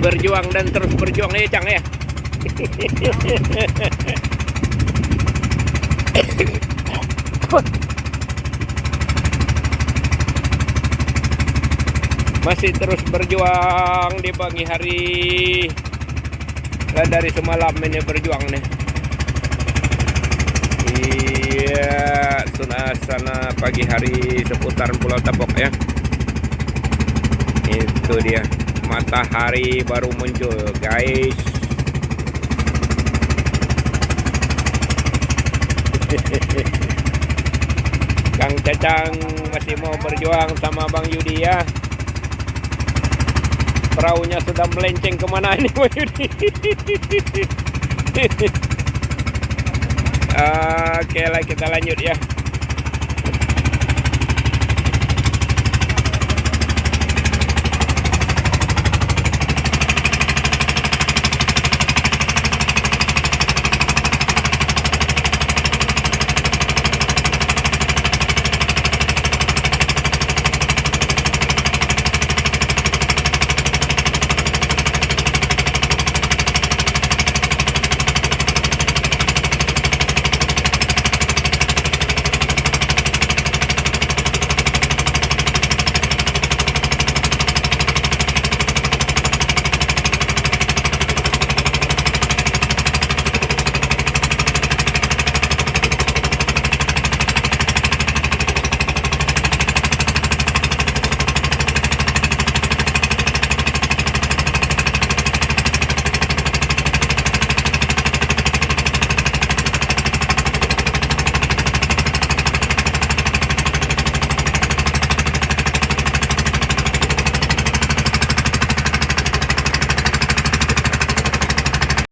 berjuang dan terus berjuang ya Cang ya. Masih terus berjuang di pagi hari. Dari semalam ini berjuang nih. Iya, suasana pagi hari seputaran Pulau Tapok ya. Itu dia, matahari baru muncul guys. Kang Tatang masih mau berjuang sama Bang Yudi ya. Perahunya sudah melenceng kemana ini Bang Yudi? Oke lah, kita lanjut ya.